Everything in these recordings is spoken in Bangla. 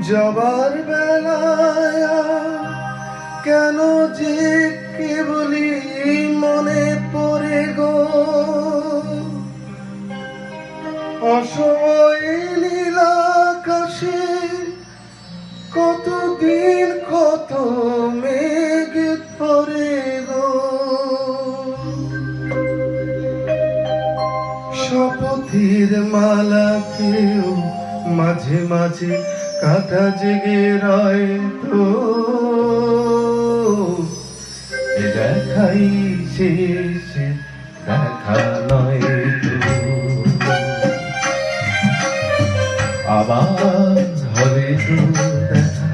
যাবার বেলায় কেন যে কেবলি মনে পড়ে গো, অসময় নীল আকাশে কতদিন কত মেঘ পড়ে গো। শপথের মালা কেউ মাঝে মাঝে কাটা জেগে রয় তো, এ দেখাই শেষ দেখা নয় তো। আবার হবে তো দেখা,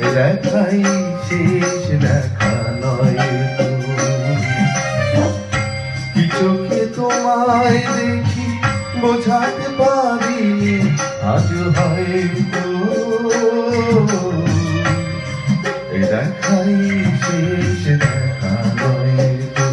এ দেখাই শেষ দেখা নয় তো। কি চোখে তোমায় দেখি বোঝাতে পারিনি আজ হয়তো, এ দেখাই শেষ দেখা নয় তো।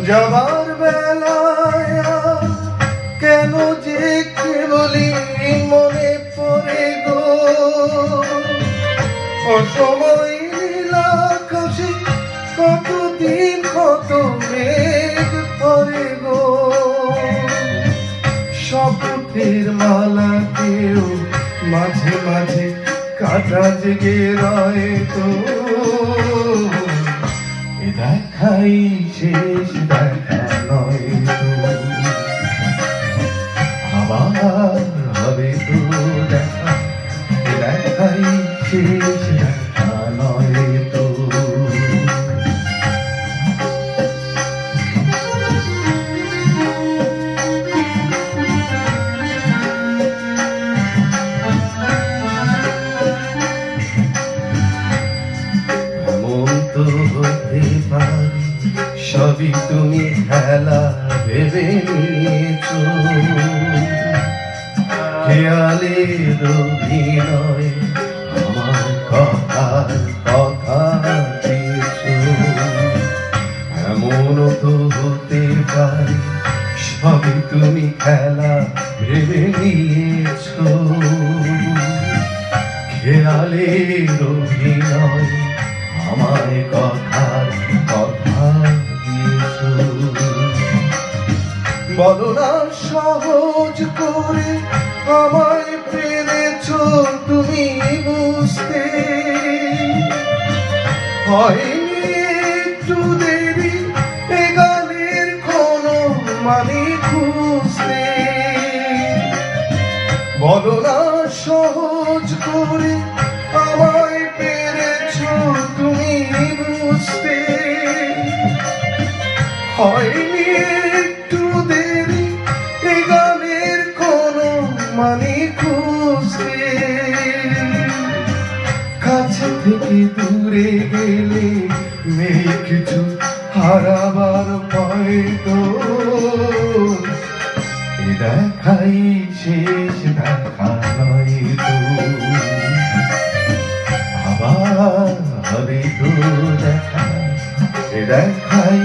যাবার বেলায় কেন যে কেবলি মনে পড়ে গো, অসময় নীল আকাশে কতদিন কত মেঘ পড়ে গো। শপথের মালা কেউ মাঝে মাঝে কাটা জেগে রয় তো, এ দেখাই শেষ দেখা নয় তো। আবার হবে তো দেখা, এ দেখাই শেষ দেখা নয় তো। এমন তো হতে পারে সবই তুমি খেলা ভেবে নিয়েছো, খেয়ালের অভিনয় আমার কথার কথা দিয়েছো। এমন তো হতে পারে সবই তুমি খেলা ভেবে নিয়েছো, খেয়ালের অভিনয় আমায় কথার কথা দিয়েছো। বলো না সহজ করে আমায় পেরেছো তুমি বুঝতে, হয়নি একটু দেরি এ গানের কোনো মানে খুঁজতে। বলো না সহজ করে আমায় পেরেছো তুমি বুঝতে, হয়নি একটু দেরি এ গানের কোনো মানে খুঁজতে। কাছে থেকে দূরে গেলে নেই কিছু হারাবার ভয় তো, এ দেখাই শেষ দেখা নয় তো। আবার হবে তো দেখা, এ দেখাই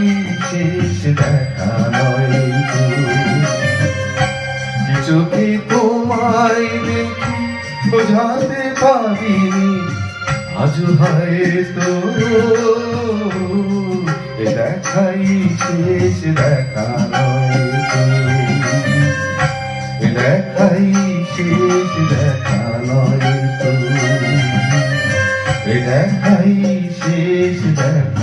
শেষ দেখা নয় তো। চোখে তোমায় দেখি বোঝাতে পারিনি আজ হয়তো, এ দেখাই শেষ দেখা নয় তো। এ দেখাই শেষ দেখা নয় তো, এ দেখাই শেষ দেখা।